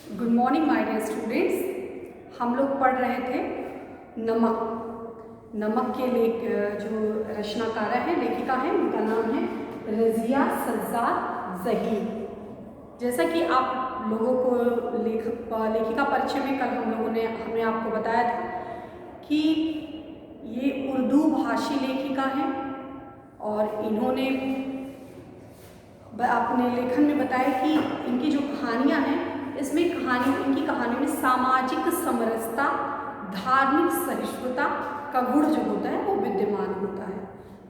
Good morning my dear students. हम लोग पढ़ रहे थे नमक। नमक के जो रचनाकार है, लेखिका है, उनका नाम है रज़िया सज्जाद ज़हीर। जैसा कि आप लोगों को लेखिका परिचय में कल हमने आपको बताया था कि ये उर्दू भाषी लेखिका हैं और इन्होंने अपने लेखन में बताया कि इनकी जो कहानियाँ हैं, इसमें इनकी कहानी में सामाजिक समरसता, धार्मिक सहिष्णुता का गुण जो होता है वो विद्यमान होता है।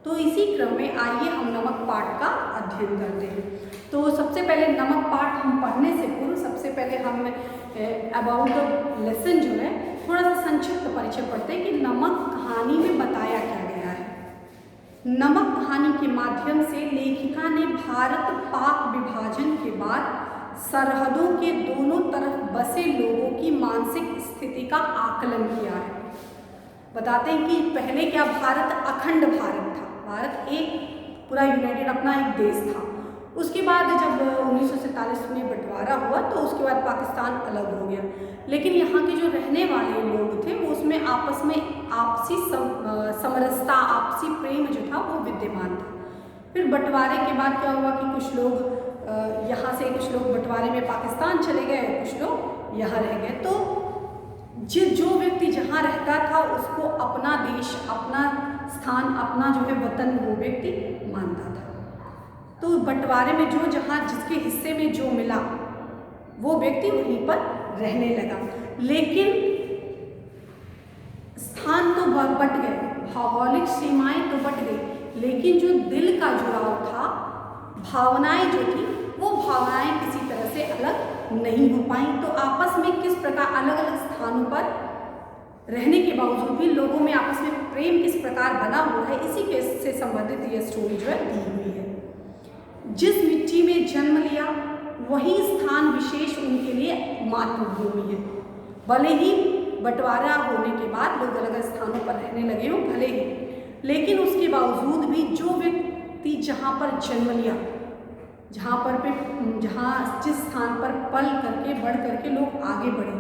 तो इसी क्रम में आइए हम नमक पाठ का अध्ययन करते हैं। तो सबसे पहले नमक पाठ हम पढ़ने से पूर्व सबसे पहले हम अबाउट द लेसन जो है थोड़ा सा संक्षिप्त परिचय पढ़ते हैं कि नमक कहानी में बताया क्या गया है। नमक कहानी के माध्यम से लेखिका ने भारत पाक विभाजन के बाद सरहदों के दोनों तरफ बसे लोगों की मानसिक स्थिति का आकलन किया है। बताते हैं कि पहले क्या भारत अखंड भारत था, भारत एक पूरा यूनाइटेड अपना एक देश था। उसके बाद जब 1947 में बंटवारा हुआ तो उसके बाद पाकिस्तान अलग हो गया, लेकिन यहाँ के जो रहने वाले लोग थे वो उसमें आपस में आपसी समरसता, आपसी प्रेम जो था वो विद्यमान था। फिर बंटवारे के बाद क्या हुआ कि कुछ लोग यहाँ से, कुछ लोग बंटवारे में पाकिस्तान चले गए, कुछ लोग यहाँ रह गए। तो जो व्यक्ति जहाँ रहता था उसको अपना देश, अपना स्थान, अपना जो है वतन वो व्यक्ति मानता था। तो बंटवारे में जो जहाँ जिसके हिस्से में जो मिला वो व्यक्ति वहीं पर रहने लगा, लेकिन स्थान तो बट गए, भौगोलिक सीमाएं तो बट गई, लेकिन जो दिल का जुड़ाव था, भावनाएं जो थी वो भावनाएं किसी तरह से अलग नहीं हो पाई। तो आपस में किस प्रकार अलग अलग स्थानों पर रहने के बावजूद भी लोगों में आपस में प्रेम किस प्रकार बना हुआ है, इसी के से संबंधित ये स्टोरी जो है दी हुई है। जिस मिट्टी में जन्म लिया वही स्थान विशेष उनके लिए मातृभूमि है। भले ही बंटवारा होने के बाद लोग अलग अलग स्थानों पर रहने लगे हों, भले ही, लेकिन उसके बावजूद भी जो व्यक्ति जहाँ पर जन्म लिया, जहाँ जिस स्थान पर पल करके बढ़ करके लोग आगे बढ़े,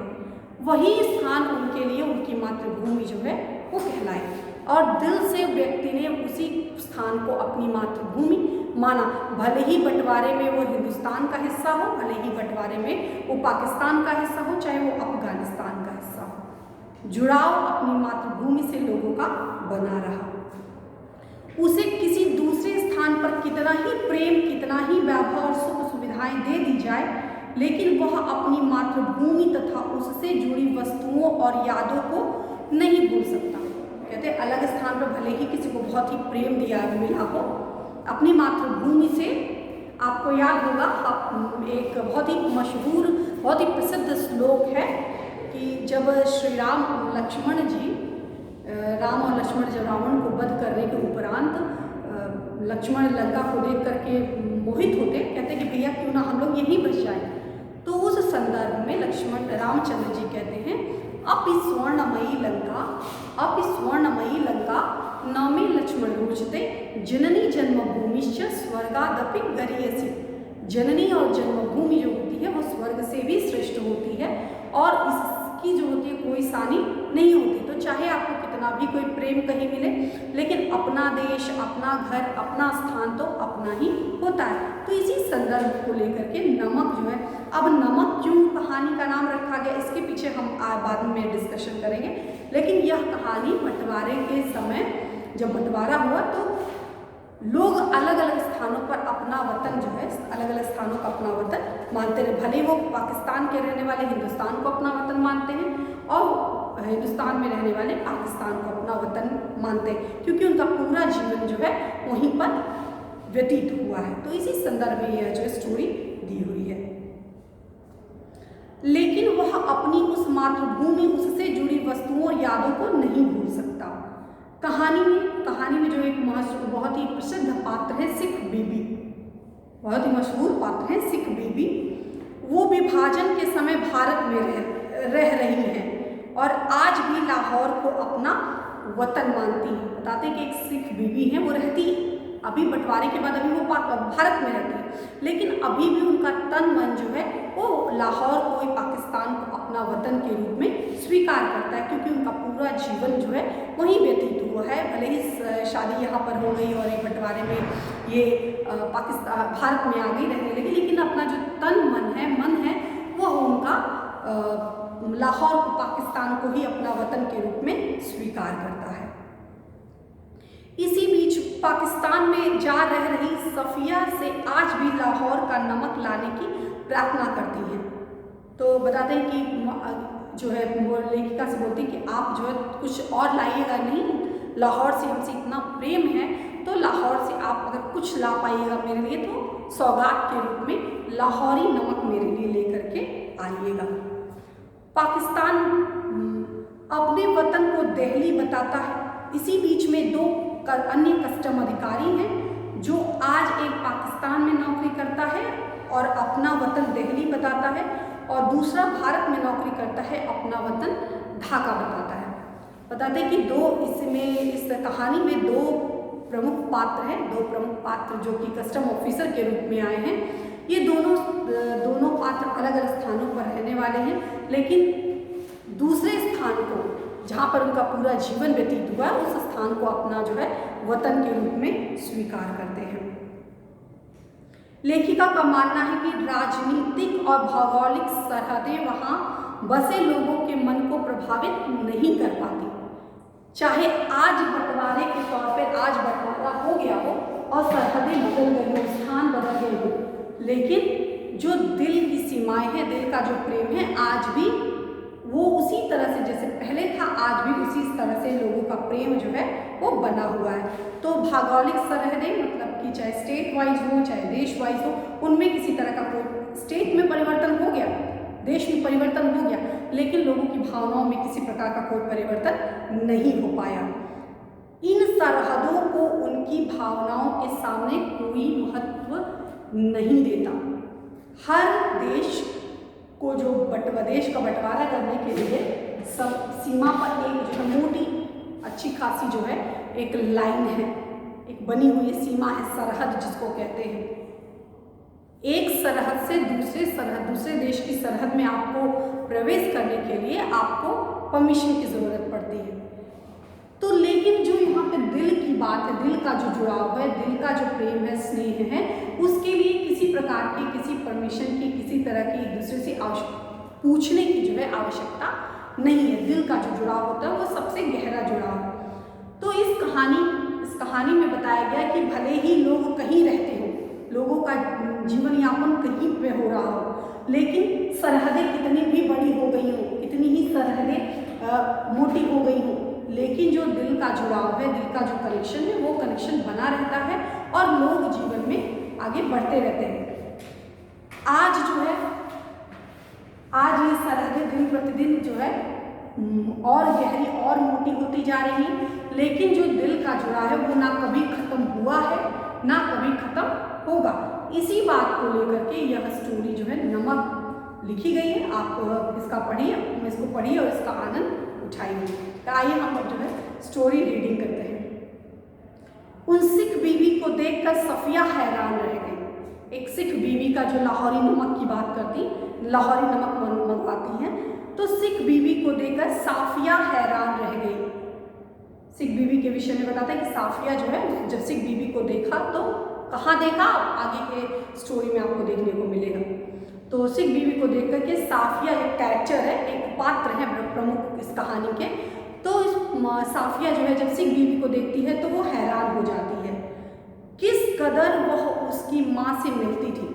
वही स्थान उनके लिए उनकी मातृभूमि जो है वो कहलाए। और दिल से व्यक्ति ने उसी स्थान को अपनी मातृभूमि माना, भले ही बंटवारे में वो हिंदुस्तान का हिस्सा हो, भले ही बंटवारे में वो पाकिस्तान का हिस्सा हो, चाहे वो अफगानिस्तान का हिस्सा हो। जुड़ाव अपनी मातृभूमि से लोगों का बना रहा। उसे किसी दूसरे स्थान पर कितना ही प्रेम, कितना ही वैभव और सुख सुविधाएं दे दी जाए, लेकिन वह अपनी मातृभूमि तथा उससे जुड़ी वस्तुओं और यादों को नहीं भूल सकता। कहते अलग स्थान पर भले ही किसी को बहुत ही प्रेम मिला हो, अपनी मातृभूमि से आपको याद होगा, एक बहुत ही मशहूर, बहुत ही प्रसिद्ध श्लोक है कि जब श्री राम लक्ष्मण जी, राम और लक्ष्मण जब रावण को वध करने के उपरांत लक्ष्मण लंका को देख करके मोहित होते, कहते कि भैया क्यों ना हम लोग यहीं बस जाएं। तो उस संदर्भ में रामचंद्र जी कहते हैं, अपि स्वर्णमयी लंका नौमे लक्ष्मण रोचते, जननी जन्मभूमिश्च स्वर्गादपि गरीयसी। जननी और जन्मभूमि जो होती है वो स्वर्ग से भी श्रेष्ठ होती है और इसकी जो होती है कोई सानी नहीं होती। तो चाहे आपको कितना भी कोई प्रेम कहीं मिले, लेकिन अपना देश, अपना घर, अपना स्थान तो अपना ही होता है। तो इसी संदर्भ को लेकर के नमक जो है, अब नमक क्यों कहानी का नाम रखा गया इसके पीछे हम बाद में डिस्कशन करेंगे, लेकिन यह कहानी बंटवारे के समय जब बंटवारा हुआ तो लोग अलग अलग स्थानों पर अपना वतन जो है, अलग अलग स्थानों का अपना वतन मानते हैं। भले वो पाकिस्तान के रहने वाले हिंदुस्तान को अपना वतन मानते हैं और हिंदुस्तान में रहने वाले पाकिस्तान को अपना वतन मानते हैं, क्योंकि उनका पूरा जीवन जो है वहीं पर व्यतीत हुआ है। तो इसी संदर्भ में यह जो स्टोरी दी हुई है। लेकिन वह अपनी उस मातृभूमि, उससे जुड़ी वस्तुओं और यादों को नहीं भूल सकता। कहानी में जो एक बहुत ही प्रसिद्ध पात्र है सिख बीबी, बहुत ही मशहूर पात्र है सिख बीबी। वो विभाजन के समय भारत में रह रही हैं और आज भी लाहौर को अपना वतन मानती हैं। बताते हैं कि एक सिख बीबी है, वो रहती अभी बंटवारे के बाद अभी वो भारत में रहती है, लेकिन अभी भी उनका तन मन जो है वो लाहौर को, पाकिस्तान को अपना वतन के रूप में स्वीकार करता है, क्योंकि उनका पूरा जीवन जो है वहीं व्यतीत हुआ है। भले ही शादी यहाँ पर हो गई और एक बंटवारे में ये पाकिस्तान भारत में आ गई रहने लगी, लेकिन अपना जो तन मन है वह उनका लाहौर को, पाकिस्तान को ही अपना वतन के रूप में स्वीकार करता है। इसी बीच पाकिस्तान में जा रह रही सफिया से आज भी लाहौर का नमक लाने की प्रार्थना करती हैं। तो बताते हैं कि जो है वो लेखिका से बोलती कि आप जो है कुछ और लाइएगा नहीं, लाहौर से हमसे इतना प्रेम है तो लाहौर से आप अगर कुछ ला पाइएगा मेरे लिए तो सौगात के रूप में लाहौरी नमक मेरे लिए लेकर के आइएगा। पाकिस्तान अपने वतन को दिल्ली बताता है। इसी बीच में दो अन्य कस्टम अधिकारी हैं जो आज एक पाकिस्तान में नौकरी करता है और अपना वतन दिल्ली बताता है, और दूसरा भारत में नौकरी करता है, अपना वतन ढाका बताता है। बताते हैं कि इस कहानी में दो प्रमुख पात्र हैं, दो प्रमुख पात्र जो कि कस्टम ऑफिसर के रूप में आए हैं। ये दोनों पात्र अलग अलग स्थानों पर रहने वाले हैं, लेकिन दूसरे स्थान को जहाँ पर उनका पूरा जीवन व्यतीत हुआ उस स्थान को अपना जो है वतन के रूप में स्वीकार करते हैं। लेखिका का मानना है कि राजनीतिक और भौगोलिक सरहदें वहाँ बसे लोगों के मन को प्रभावित नहीं कर पाती। चाहे आज बंटवारे के तौर पर आज बंटवारा हो गया हो और सरहदें बदल गई हो, स्थान बदल गए हो, लेकिन जो दिल की सीमाएं हैं, दिल का जो प्रेम है, आज भी वो उसी तरह से जैसे पहले था, आज भी उसी तरह से लोगों का प्रेम जो है वो बना हुआ है। तो भौगोलिक सरहदें मतलब कि चाहे स्टेट वाइज हो चाहे देश वाइज हो, उनमें किसी तरह का कोई स्टेट में परिवर्तन हो गया, देश में परिवर्तन हो गया, लेकिन लोगों की भावनाओं में किसी प्रकार का कोई परिवर्तन नहीं हो पाया। इन सरहदों को उनकी भावनाओं के सामने कोई महत्व नहीं देता। हर देश को जो देश का बंटवारा करने के लिए सब सीमा पर एक जो है मोटी अच्छी खासी जो है एक लाइन है, एक बनी हुई सीमा है, सरहद जिसको कहते हैं। एक सरहद से दूसरे देश की सरहद में आपको प्रवेश करने के लिए आपको परमिशन की ज़रूरत पड़ती है। तो लेकिन जो यहाँ पे दिल की बात है, दिल का जो जुड़ाव है, दिल का जो प्रेम है, स्नेह है, उसके लिए किसी प्रकार की, किसी परमिशन की, किसी तरह की एक दूसरे से पूछने की जो है आवश्यकता नहीं है। दिल का जो जुड़ाव होता है वो सबसे गहरा जुड़ाव है। तो इस कहानी में बताया गया कि भले ही लोग कहीं रहते हो, लोगों का जीवन यापन कहीं पे हो रहा हो, लेकिन सरहदें कितनी भी बड़ी हो गई हो, कितनी ही सरहदें मोटी हो गई हो, लेकिन जो दिल का जुड़ाव है, दिल का जो कनेक्शन है, वो कनेक्शन बना रहता है और लोग जीवन में आगे बढ़ते रहते हैं। आज जो है, आज ये सरहदें दिन प्रतिदिन जो है और गहरी और मोटी होती जा रही हैं, लेकिन जो दिल का जुड़ाव है वो ना कभी खत्म हुआ है ना कभी खत्म होगा। इसी बात को लेकर के यह स्टोरी जो है नमक लिखी गई है। आप इसका पढ़िए, इसको पढ़िए और इसका आनंद उठाइए। तो आइए हम जो है स्टोरी रीडिंग करते हैं। उन सिख बीवी को देखकर सफिया हैरान रह गई। एक सिख बीवी का जो लाहौरी नमक की बात करती, लाहौरी नमक मंगवाती हैं, तो सिख बीवी को देखकर साफिया हैरान रह गई। सिख बीवी के विषय में बताते हैं कि साफिया जो है जब सिख बीवी को देखा तो कहाँ देखा, आगे के स्टोरी में आपको देखने को मिलेगा। तो सिख बीवी को देख करके साफिया एक कैरेक्टर है, एक पात्र है प्रमुख इस कहानी के। तो इस साफिया जो है जब सिख बीवी को देखती है तो वो हैरान हो जाती है किस कदर वह उसकी माँ से मिलती थी।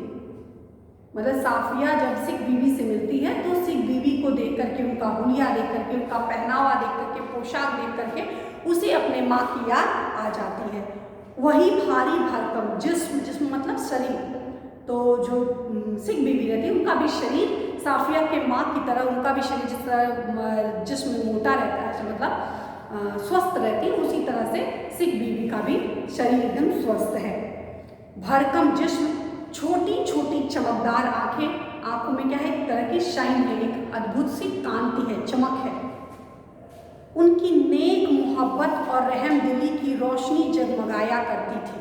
मतलब साफिया जब सिख बीवी से मिलती है तो सिख बीवी को देख करके, उनका हुलिया देख करके, उनका पहनावा देख करके, पोशाक देख करके उसे अपने माँ की याद आ जाती है। वही भारी भरकम जिस्म मतलब शरीर, तो जो सिख बीवी रहती है उनका भी शरीर साफिया के माँ की तरह, उनका भी शरीर जिस तरह जिस्म मोटा रहता है, मतलब स्वस्थ रहती है, उसी तरह से सिख बीवी का भी शरीर एकदम स्वस्थ है। भरकम जिस्म, छोटी छोटी चमकदार आंखें, आंखों में क्या है, एक तरह की शाइन है, एक अद्भुत सी कांति है, चमक है। उनकी नेक मोहब्बत और रहम दिली की रोशनी जगमगाया करती थी।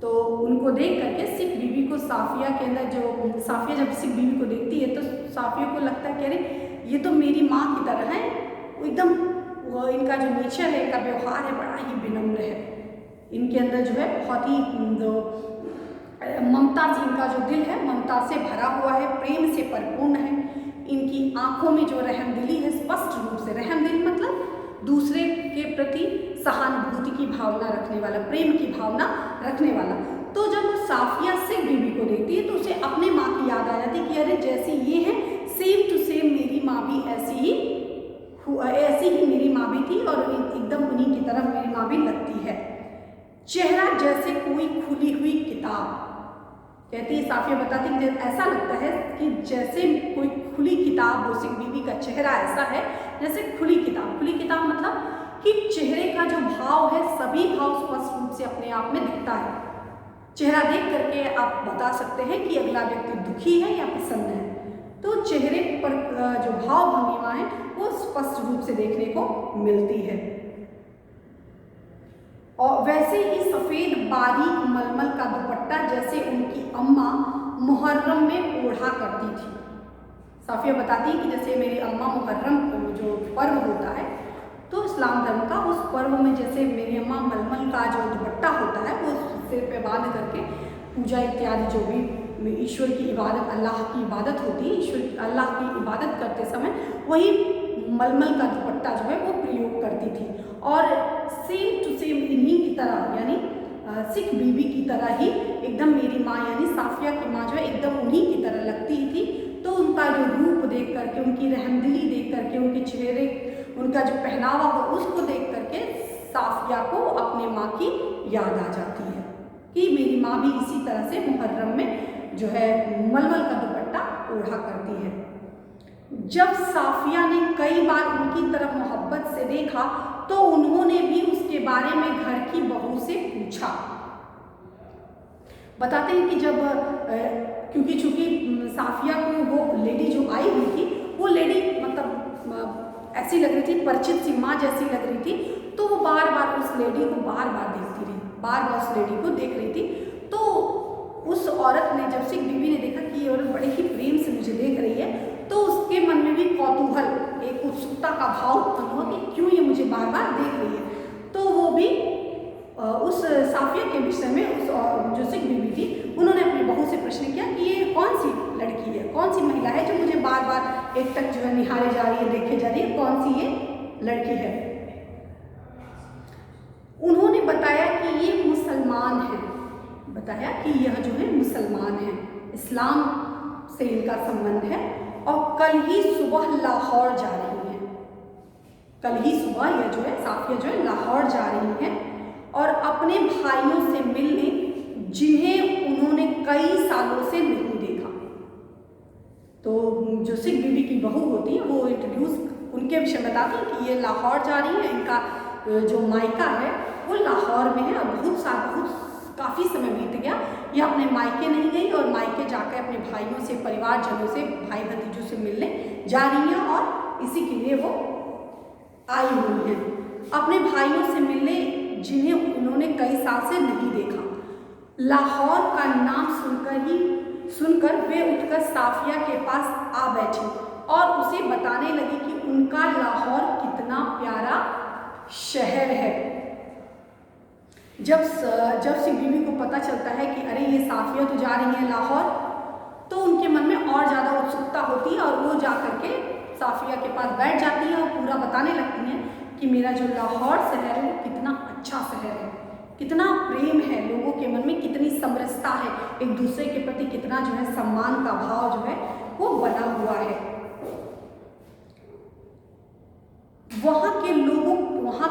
तो उनको देख करके सिख बीवी को साफिया के अंदर जो साफिया जब सिख बीवी को देखती है तो साफिया को लगता है कि अरे ये तो मेरी माँ की तरह है, एकदम वो इनका जो नेचर है, इनका व्यवहार है बड़ा ही विनम्र है, इनके अंदर जो है बहुत ही जो ममता से, इनका जो दिल है ममता से भरा हुआ है, प्रेम से परिपूर्ण है, इनकी आंखों में जो रहमदिली है, स्पष्ट रूप से रहमदिल मतलब दूसरे के प्रति सहानुभूति की भावना रखने वाला, प्रेम की भावना रखने वाला। तो जब साफिया सिख बीवी को देखती है तो उसे अपने माँ की याद आ जाती है कि अरे जैसी ये है सेम टू सेम मेरी माँ भी ऐसी ही मेरी माँ भी थी और एकदम उन्हीं की तरह मेरी माँ भी लगती है। चेहरा जैसे कोई खुली हुई किताब, कहती है साफिया बताती है कि ऐसा लगता है कि जैसे कोई खुली किताब हो, सिख बीवी का चेहरा ऐसा है जैसे खुली किताब। खुली किताब मतलब कि चेहरे का जो भाव है सभी भाव स्पष्ट रूप से अपने आप में दिखता है। चेहरा देख करके आप बता सकते हैं कि अगला व्यक्ति दुखी है या प्रसन्न है। तो चेहरे पर जो भाव भंगिमा है वो स्पष्ट रूप से देखने को मिलती है। और वैसे ही सफ़ेद बारीक मलमल का दुपट्टा जैसे उनकी अम्मा मुहर्रम में ओढ़ा करती थी। साफिया बताती है कि जैसे मेरी अम्मा मुहर्रम जो पर्व होता है तो इस्लाम धर्म का, उस पर्व में जैसे मेरी अम्मा मलमल का जो दुपट्टा होता है वो सिर पे बांध करके पूजा इत्यादि जो भी ईश्वर की इबादत, अल्लाह की इबादत होती है, ईश्वर अल्लाह की इबादत करते समय वही मलमल का दुपट्टा जो है वो प्रयोग करती थी। और सेम टू सेम इन्हीं की तरह यानी सिख बीवी की तरह ही एकदम मेरी माँ यानी साफिया की माँ जो है एकदम उन्हीं की तरह लगती थी। तो उनका जो रूप देख करके, उनकी रहमदिली देख करके, उनके चेहरे, उनका जो पहनावा हो उसको देख करके साफिया को अपने माँ की याद आ जाती है कि मेरी माँ भी इसी तरह से मुहर्रम में जो है मलमल का दुपट्टा ओढ़ा करती है। जब साफिया ने कई बार उनकी तरफ मोहब्बत से देखा तो उन्होंने भी उसके बारे में घर की बहू से पूछा। बताते हैं कि जब क्योंकि चूंकि साफिया को वो लेडी जो आई हुई थी वो लेडी मतलब ऐसी लग रही थी, परिचित सी माँ जैसी लग रही थी, तो वो बार बार उस लेडी को बार बार देखती रही, बार बार उस लेडी को देख रही थी। तो उस औरत ने, जब सिख बीवी ने देखा कि ये औरत बड़े ही प्रेम से मुझे देख रही है, तो उसके मन में भी कौतूहल, एक उत्सुकता का भाव उत्पन्न हुआ कि क्यों ये मुझे बार बार देख रही है। तो वो भी उस साफिया के विषय में उस जो सिख बीवी थी उन्होंने अपनी बहू से प्रश्न किया कि ये कौन सी लड़की है, कौन सी महिला है जो मुझे बार बार एक टक जो है निहारे जा रही है, देखे जा रही है, कौन सी ये लड़की है। उन्होंने बताया कि ये मुसलमान है, बताया कि यह जो है मुसलमान है, इस्लाम से इनका संबंध है और कल ही सुबह लाहौर जा रही हैं। कल ही सुबह यह जो है साफिया जो है लाहौर जा रही हैं और अपने भाइयों से मिलने, जिन्हें उन्होंने कई सालों से नहीं देखा। तो जो सिख बीवी की बहू होती है वो इंट्रोड्यूस उनके विषय बताती है कि ये लाहौर जा रही है, इनका जो मायका है वो लाहौर में है और बहुत काफ़ी समय बीत गया, ये अपने मायके नहीं गई और मायके जाकर अपने भाइयों से, परिवारजनों से, भाई भतीजों से मिलने जा रही हैं और इसी के लिए वो आई हुई हैं अपने भाइयों से मिलने, जिन्हें उन्होंने कई साल से नहीं देखा। लाहौर का नाम सुनकर वे उठकर साफिया के पास आ बैठी और उसे बताने लगी कि उनका लाहौर कितना प्यारा शहर है। जब सिख बीवी को पता चलता है कि अरे ये साफिया तो जा रही है लाहौर, तो उनके मन में और ज़्यादा उत्सुकता होती है और वो जा करके साफिया के पास बैठ जाती है और पूरा बताने लगती हैं कि मेरा जो लाहौर शहर है वो कितना अच्छा शहर है, कितना प्रेम है लोगों के मन में, कितनी समरसता है, एक दूसरे के प्रति कितना जो है सम्मान का भाव जो है वो बना हुआ है। वहाँ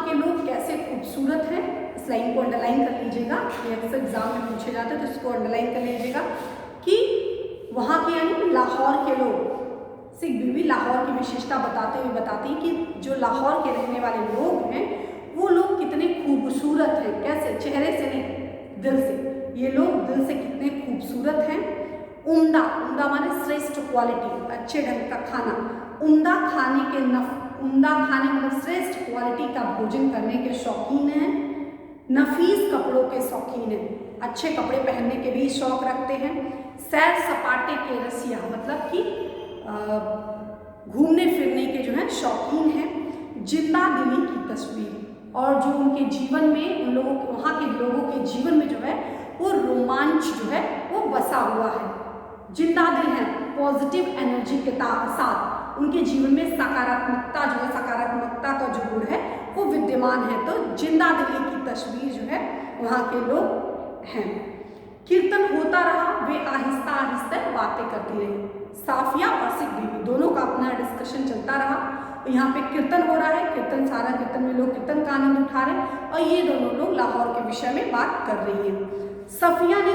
के लोग कैसे खूबसूरत हैं, इस लाइन को अंडरलाइन कर लीजिएगा, ये अक्सर एग्जाम में पूछे जाते हैं तो इसको अंडरलाइन कर लीजिएगा कि वहाँ के यानी लाहौर के लोग, सिख बीवी लाहौर की विशेषता बताते हुए बताती है कि जो लाहौर के रहने वाले लोग हैं वो लोग कितने खूबसूरत हैं, कैसे, चेहरे से नहीं दिल से, ये लोग दिल से कितने खूबसूरत हैं। उम्दा माने श्रेष्ठ क्वालिटी, अच्छे ढंग का खाना, उम्दा खाने मतलब श्रेष्ठ क्वालिटी का भोजन करने के शौकीन हैं, नफीस कपड़ों के शौकीन हैं। अच्छे कपड़े पहनने के भी शौक रखते हैं। सैर सपाटे के रसिया, मतलब कि घूमने फिरने के जो है शौकीन हैं। जिंदा दिली की तस्वीर, और जो उनके जीवन में उन लोगों के, वहाँ के लोगों के जीवन में जो है वो रोमांच जो है वो बसा हुआ है। जिंदा दिल है, पॉजिटिव एनर्जी के साथ उनके जीवन में सकारात्मकता जो है, सकारात्मकता का जो गुण है वो विद्यमान है। तो जिंदा दिली की तस्वीर जो है वहाँ के लोग हैं। कीर्तन होता रहा, वे आहिस्ता आहिस्ता बातें करती रही। साफिया और सिख बीवी दोनों का अपना डिस्कशन चलता रहा। यहाँ पे कीर्तन हो रहा है, कीर्तन, सारा कीर्तन में लोग कीर्तन का आनंद उठा रहे हैं और ये दोनों लोग लाहौर के विषय में बात कर रही हैं। सफिया ने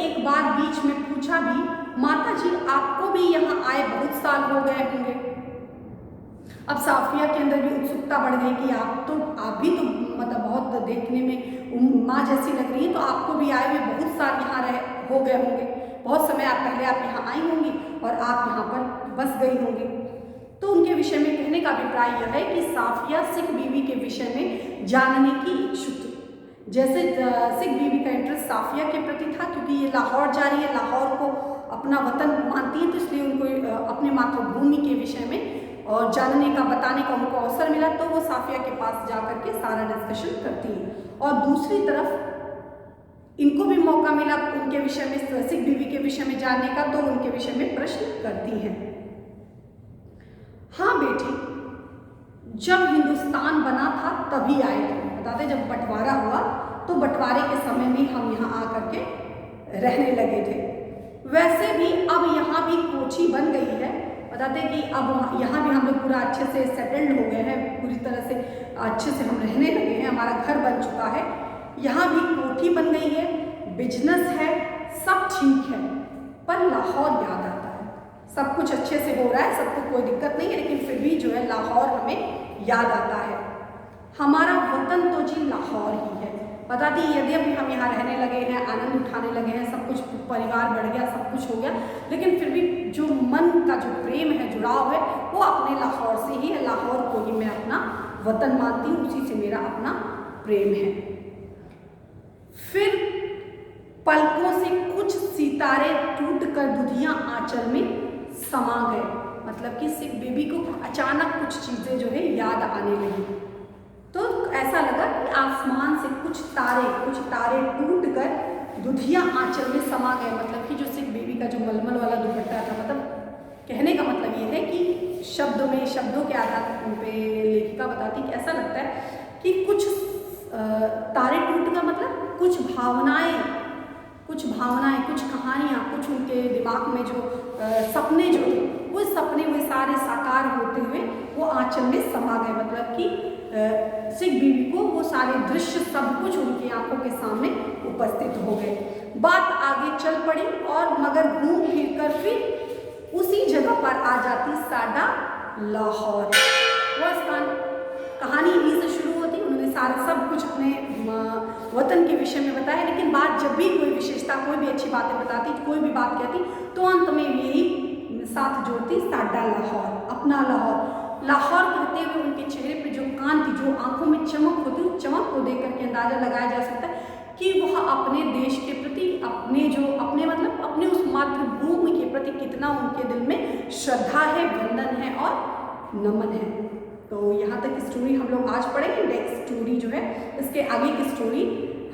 एक बार बीच में पूछा भी, माता जी आपको भी यहाँ आए बहुत साल हो गए होंगे। अब साफिया के अंदर भी उत्सुकता बढ़ गई कि आप भी तो मतलब बहुत देखने में माँ जैसी लग रही है, तो आपको भी आए हुए बहुत साल यहाँ हो गए होंगे, बहुत समय पहले आप यहाँ आई होंगी और आप यहाँ पर बस गई होंगी। तो उनके विषय में कहने का अभिप्राय यह है कि साफिया सिख बीवी के विषय में जानने की इच्छुक थी। जैसे सिख बीवी का इंटरेस्ट साफिया के प्रति था, क्योंकि ये लाहौर जा रही है, लाहौर को अपना वतन मानती है, तो इसलिए उनको अपने मातृभूमि के विषय में और जानने का, बताने का उनको अवसर मिला, तो वो साफिया के पास जाकर के सारा डिस्कशन करती है। और दूसरी तरफ इनको भी मौका मिला उनके विषय में, सिख बीवी के विषय में जानने का, तो उनके विषय में प्रश्न करती हैं। हाँ बेटी, जब हिंदुस्तान बना था तभी आए थे। बताते जब बंटवारा हुआ तो बंटवारे के समय में हम यहाँ आकर के रहने लगे थे। वैसे भी अब यहाँ भी कोठी बन गई है। बताते कि अब यहाँ भी हम लोग पूरा अच्छे से सेटल्ड हो गए हैं, पूरी तरह से अच्छे से हम रहने लगे हैं, हमारा घर बन चुका है। यहाँ भी कोठी बन गई है, बिजनेस है, सब ठीक है, पर लाहौर याद आता है। सब कुछ अच्छे से हो रहा है, सबको कोई दिक्कत नहीं है, लेकिन फिर भी जो है लाहौर हमें याद आता है। हमारा वतन तो जी लाहौर ही है। बता दी, यदि अभी हम यहाँ रहने लगे हैं, आनंद उठाने लगे हैं, सब कुछ, परिवार बढ़ गया, सब कुछ हो गया, लेकिन फिर भी जो मन का जो प्रेम है, जुड़ाव है, वो अपने लाहौर से ही है। लाहौर को ही मैं अपना वतन मानती हूँ, उसी से मेरा अपना प्रेम है। फिर पलकों से कुछ सितारे टूटकर दुधिया आंचल में समा गए। मतलब कि सिख बीबी को अचानक कुछ चीज़ें जो है याद आने लगी, तो ऐसा लगा कि आसमान से कुछ तारे टूटकर दुधिया आंचल में समा गए। मतलब कि जो सिख बीबी का जो मलमल वाला दुपट्टा था, मतलब कहने का मतलब ये है कि शब्दों के आधार पे लेखिका बताती कि ऐसा लगता है कि कुछ तारे टूट कर, मतलब कुछ भावनाएं, कुछ कहानियाँ, कुछ उनके दिमाग में जो सपने जो थे, वो सपने हुए सारे साकार होते हुए वो आंचल में समा गए। मतलब कि सिख बीबी को वो सारे दृश्य, सब कुछ उनकी आंखों के सामने उपस्थित हो गए। बात आगे चल पड़ी और मगर घूम फिर कर फिर उसी जगह पर आ जाती साडा लाहौर। वो स्थान, कहानी इन्हीं से शुरू होती। उन्होंने सारा सब कुछ अपने वतन के विषय में बताया, लेकिन बात जब भी कोई विशेषता, कोई भी अच्छी बातें बताती, कोई भी बात कहती, तो अंत में यही साथ जोड़ती साडा लाहौर, अपना लाहौर। लाहौर कहते हुए उनके चेहरे पे जो कांति, जो आंखों में चमक होती है, उस चमक को देख करके अंदाजा लगाया जा सकता है कि वह अपने देश के प्रति, अपने उस मातृभूमि के प्रति कितना उनके दिल में श्रद्धा है, वंदन है और नमन है। तो यहाँ तक स्टोरी हम लोग आज पढ़ेंगे। नेक्स्ट स्टोरी जो है, इसके आगे की स्टोरी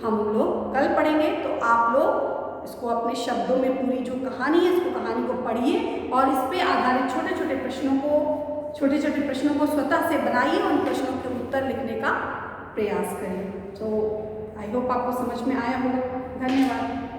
हम लोग कल पढ़ेंगे। तो आप लोग इसको अपने शब्दों में, पूरी जो कहानी है, इसको, कहानी को पढ़िए और इस पे आधारित छोटे छोटे प्रश्नों को स्वतः से बनाइए और उन प्रश्नों के उत्तर लिखने का प्रयास करिए। तो आई होप आपको समझ में आया होगा। धन्यवाद।